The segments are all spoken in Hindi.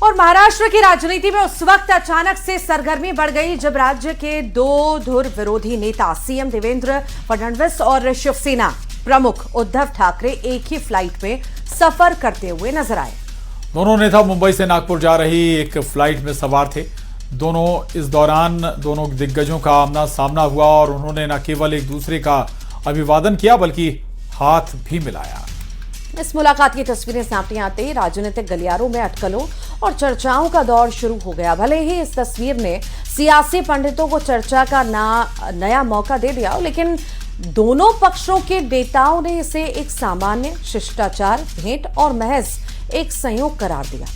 और महाराष्ट्र की राजनीति में उस वक्त अचानक से सरगर्मी बढ़ गई जब राज्य के दो धुर विरोधी नेता सीएम देवेंद्र फडणवीस और शिवसेना प्रमुख उद्धव ठाकरे एक ही फ्लाइट में सफर करते हुए नजर आए। दोनों नेता मुंबई से नागपुर जा रही एक फ्लाइट में सवार थे। इस दौरान दोनों दिग्गजों का आमना सामना हुआ और उन्होंने न केवल एक दूसरे का अभिवादन किया बल्कि हाथ भी मिलाया। इस मुलाकात की तस्वीरें सामने आते ही राजनीतिक गलियारों में अटकलों और चर्चाओं का दौर शुरू हो गया। भले ही इस तस्वीर ने सियासी पंडितों को चर्चा का नया मौका दे दिया, लेकिन दोनों पक्षों के नेताओं ने इसे एक सामान्य शिष्टाचार भेंट और महज एक संयोग करार दिया।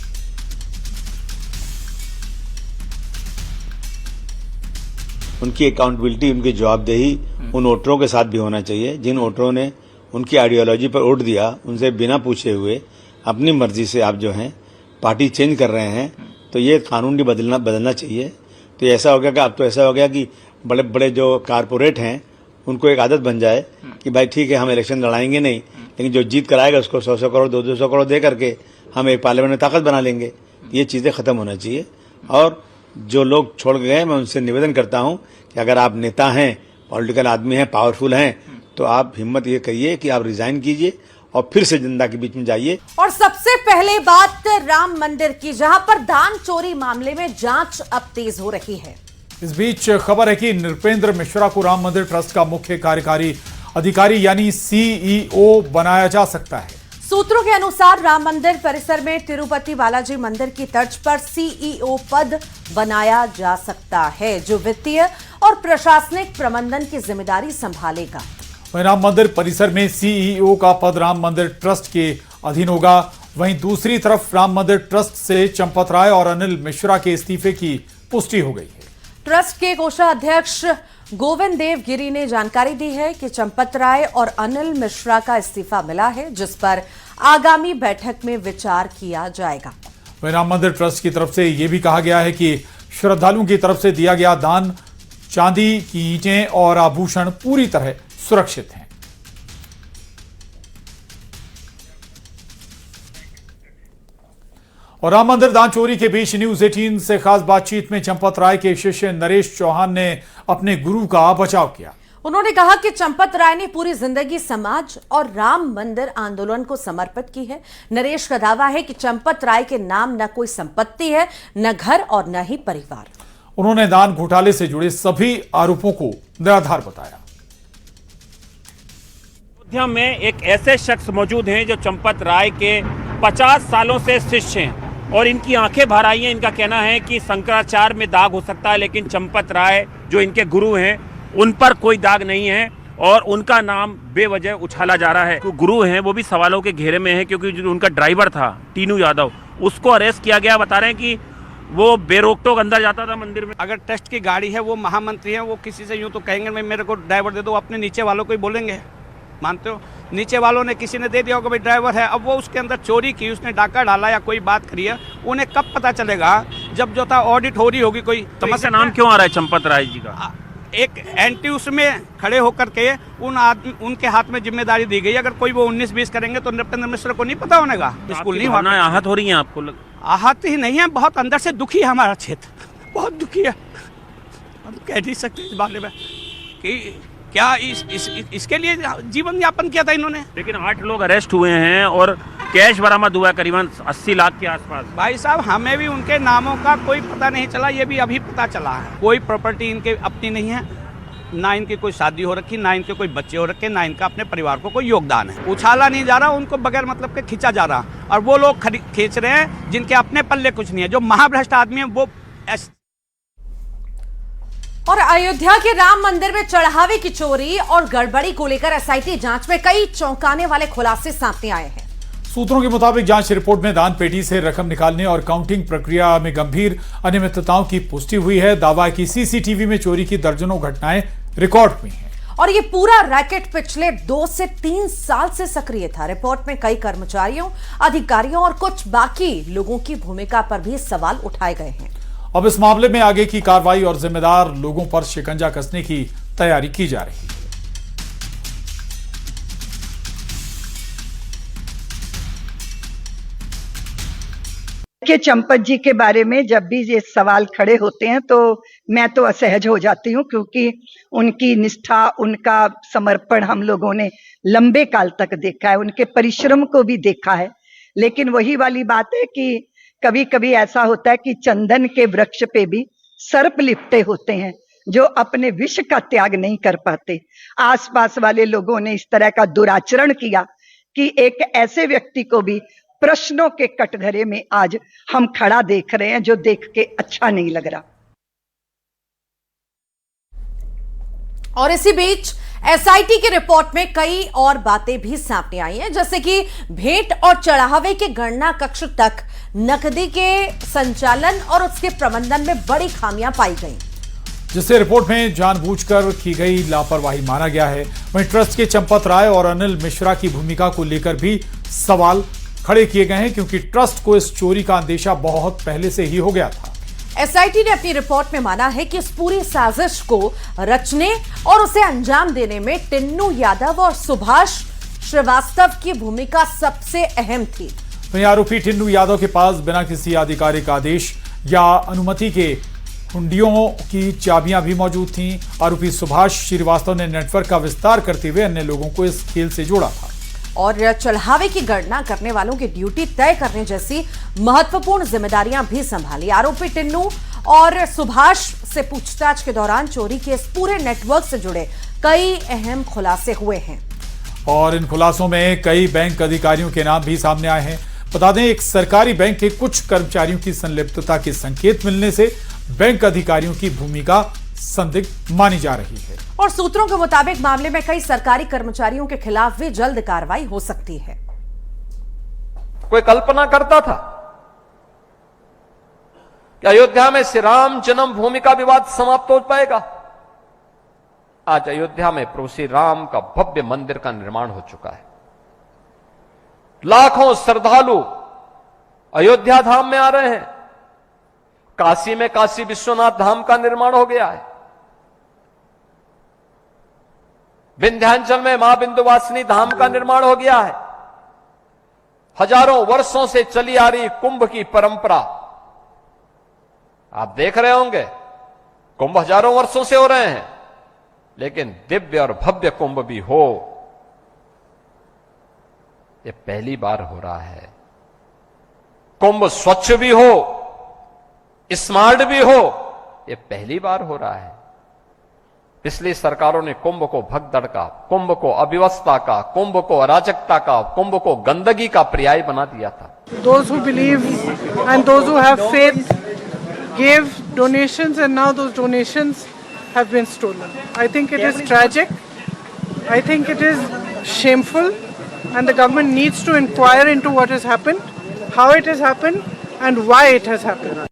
उनकी अकाउंटेबिलिटी, उनकी जवाबदेही उन वोटरों के साथ भी होना चाहिए जिन वोटरों ने उनकी आइडियोलॉजी पर वोट दिया। उनसे बिना पूछे हुए अपनी मर्जी से आप जो हैं पार्टी चेंज कर रहे हैं, तो ये कानून भी बदलना चाहिए। तो ऐसा हो गया कि अब तो ऐसा हो गया कि बड़े बड़े जो कारपोरेट हैं उनको एक आदत बन जाए कि भाई ठीक है हम इलेक्शन लड़ाएंगे नहीं, लेकिन जो जीत कराएगा उसको 100 करोड़ 200 करोड़ दे करके हम एक पार्लियामेंट में ताकत बना लेंगे। ये चीज़ें खत्म होना चाहिए। और जो लोग छोड़ गए मैं उनसे निवेदन करता हूं कि अगर आप नेता हैं, पॉलिटिकल आदमी हैं, पावरफुल हैं, तो आप हिम्मत ये करिए कि आप रिजाइन कीजिए और फिर से जनता के बीच में जाइए। और सबसे पहले बात राम मंदिर की, जहां पर दान चोरी मामले में जांच अब तेज हो रही है। इस बीच खबर है कि नृपेंद्र मिश्रा को राम मंदिर ट्रस्ट का मुख्य कार्यकारी अधिकारी यानी सीईओ बनाया जा सकता है। सूत्रों के अनुसार राम मंदिर परिसर में तिरुपति बालाजी मंदिर की तर्ज पर सीईओ पद बनाया जा सकता है, जो वित्तीय और प्रशासनिक प्रबंधन की जिम्मेदारी संभालेगा। वहीं राम मंदिर परिसर में सीईओ का पद राम मंदिर ट्रस्ट के अधीन होगा। वहीं दूसरी तरफ राम मंदिर ट्रस्ट से चंपत राय और अनिल मिश्रा के इस्तीफे की पुष्टि हो गई है। ट्रस्ट के कोषाध्यक्ष गोविंद देव गिरी ने जानकारी दी है कि चंपत राय और अनिल मिश्रा का इस्तीफा मिला है, जिस पर आगामी बैठक में विचार किया जाएगा। वहीं राम मंदिर ट्रस्ट की तरफ से यह भी कहा गया है कि श्रद्धालुओं की तरफ से दिया गया दान, चांदी की ईंटें और आभूषण पूरी तरह सुरक्षित हैं। और राम मंदिर दान चोरी के बीच न्यूज 18 से खास बातचीत में चंपत राय के शिष्य नरेश चौहान ने अपने गुरु का बचाव किया। उन्होंने कहा कि चंपत राय ने पूरी जिंदगी समाज और राम मंदिर आंदोलन को समर्पित की है। नरेश का दावा है कि चंपत राय के नाम न कोई संपत्ति है, न घर और न ही परिवार। उन्होंने दान घोटाले से जुड़े सभी आरोपों को निराधार बताया। अयोध्या में एक ऐसे शख्स मौजूद हैं जो चंपत राय के 50 सालों से शिष्य हैं और इनकी आंखें भर आई हैं। इनका कहना है कि शंकराचार्य में दाग हो सकता है, लेकिन चंपत राय जो इनके गुरु हैं उन पर कोई दाग नहीं है और उनका नाम बेवजह उछाला जा रहा है। गुरु हैं वो भी सवालों के घेरे में है, क्योंकि जो उनका ड्राइवर था टीनू यादव, उसको अरेस्ट किया गया। बता रहे हैं कि वो बेरोक-टोक अंदर जाता था मंदिर में। अगर ट्रस्ट की गाड़ी है, वो महामंत्री है, वो किसी से यूं तो कहेंगे मैं मेरे को ड्राइवर दे दो, अपने नीचे वालों को ही बोलेंगे। मानते हो? नीचे वालों ने किसी ने दे दिया होगा भाई ड्राइवर है, अब वो उसके अंदर चोरी की, उसने डाका डाला या कोई बात करी है, उन्हें कब पता चलेगा? जब जो था ऑडिट हो रही होगी कोई। तो इसका नाम क्यों आ रहा है चंपत राय जी का? एक एंटी उसमें खड़े होकर के उनके हाथ में जिम्मेदारी दी गई। अगर कोई वो 19-20 करेंगे तो नृपेंद्र मिश्र को नहीं पता होने का। बिल्कुल नहीं होना। आहत हो रही है आपको? आहत ही नहीं है, बहुत अंदर से दुखी है हमारा क्षेत्र, बहुत दुखी है। हम कह नहीं सकते इस बारे में कि क्या इसके लिए जीवन यापन किया था इन्होंने। लेकिन 8 लोग अरेस्ट हुए हैं और कैश बरामद हुआ है करीबन 80 लाख के आसपास। भाई साहब, हमें भी उनके नामों का कोई पता नहीं चला, ये भी अभी पता चला है। कोई प्रॉपर्टी इनके अपनी नहीं है, ना इनकी कोई शादी हो रखी, ना इनके कोई बच्चे हो रखे, ना इनका अपने परिवार को कोई योगदान है। उछाला नहीं जा रहा, उनको बगैर मतलब के खींचा जा रहा, और वो लोग खींच रहे हैं जिनके अपने पल्ले कुछ नहीं है। जो महाभ्रष्ट आदमी है वो और अयोध्या के राम मंदिर में चढ़ावे की चोरी और गड़बड़ी को लेकर एसआईटी जांच में कई चौंकाने वाले खुलासे सामने आए हैं। सूत्रों के मुताबिक जांच रिपोर्ट में दान पेटी से रकम निकालने और काउंटिंग प्रक्रिया में गंभीर अनियमितताओं की पुष्टि हुई है। दावा है कि सीसीटीवी में चोरी की दर्जनों घटनाएं रिकॉर्ड हुई हैं। और ये पूरा रैकेट पिछले 2 से 3 साल से सक्रिय था। रिपोर्ट में कई कर्मचारियों, अधिकारियों और कुछ बाकी लोगों की भूमिका पर भी सवाल उठाए गए हैं। अब इस मामले में आगे की कार्रवाई और जिम्मेदार लोगों पर शिकंजा कसने की तैयारी की जा रही है। देखिए, चंपत जी के बारे में जब भी ये सवाल खड़े होते हैं तो मैं तो असहज हो जाती हूँ, क्योंकि उनकी निष्ठा, उनका समर्पण हम लोगों ने लंबे काल तक देखा है, उनके परिश्रम को भी देखा है। लेकिन वही वाली बात है कि कभी कभी ऐसा होता है कि चंदन के वृक्ष पे भी सर्प लिपटे होते हैं जो अपने विष का त्याग नहीं कर पाते। आसपास वाले लोगों ने इस तरह का दुराचरण किया कि एक ऐसे व्यक्ति को भी प्रश्नों के कटघरे में आज हम खड़ा देख रहे हैं, जो देख के अच्छा नहीं लग रहा। और इसी बीच एसआईटी की रिपोर्ट में कई और बातें भी सामने आई हैं, जैसे कि भेंट और चढ़ावे के गणना कक्ष तक नकदी के संचालन और उसके प्रबंधन में बड़ी खामियां पाई गई, जिसे रिपोर्ट में जानबूझकर की गई लापरवाही माना गया है। वहीं ट्रस्ट के चंपत राय और अनिल मिश्रा की भूमिका को लेकर भी सवाल खड़े किए गए हैं, क्योंकि ट्रस्ट को इस चोरी का अंदेशा बहुत पहले से ही हो गया था। एसआईटी ने अपनी रिपोर्ट में माना है कि इस पूरी साजिश को रचने और उसे अंजाम देने में टिन्नू यादव और सुभाष श्रीवास्तव की भूमिका सबसे अहम थी। वहीं आरोपी टिन्नू यादव के पास बिना किसी आधिकारिक आदेश या अनुमति के हुंडियों की चाबियां भी मौजूद थीं। आरोपी सुभाष श्रीवास्तव ने नेटवर्क का विस्तार करते हुए अन्य लोगों को इस खेल से जोड़ा था और चढ़ावे की गणना करने वालों की ड्यूटी तय करने जैसी महत्वपूर्ण जिम्मेदारियां भी संभाली। आरोपी टिन्नू और सुभाष से पूछताछ के दौरान चोरी के इस पूरे नेटवर्क से जुड़े कई अहम खुलासे हुए हैं और इन खुलासों में कई बैंक अधिकारियों के नाम भी सामने आए हैं। बता दें, एक सरकारी बैंक के कुछ कर्मचारियों की संलिप्तता के संकेत मिलने से बैंक अधिकारियों की भूमिका संदिग्ध मानी जा रही है और सूत्रों के मुताबिक मामले में कई सरकारी कर्मचारियों के खिलाफ भी जल्द कार्रवाई हो सकती है। कोई कल्पना करता था कि अयोध्या में श्री राम जन्मभूमि का विवाद समाप्त हो पाएगा? आज अयोध्या में प्रभु श्री राम का भव्य मंदिर का निर्माण हो चुका है। लाखों श्रद्धालु अयोध्या धाम में आ रहे हैं। काशी में काशी विश्वनाथ धाम का निर्माण हो गया है। विंध्याचल में मां बिंदुवासिनी धाम का निर्माण हो गया है। हजारों वर्षों से चली आ रही कुंभ की परंपरा आप देख रहे होंगे, कुंभ हजारों वर्षों से हो रहे हैं, लेकिन दिव्य और भव्य कुंभ भी हो, यह पहली बार हो रहा है। कुंभ स्वच्छ भी हो, स्मार्ट भी हो, यह पहली बार हो रहा है। पिछली सरकारों ने कुंभ को भगदड़ का, कुंभ को अव्यवस्था का, कुंभ को अराजकता का, कुंभ को गंदगी का पर्याय बना दिया था। Those who believe and those who have faith gave donations and now those donations have been stolen. I think it is tragic. I think it is shameful and the government needs to inquire into what has happened, how it has happened and why it has happened.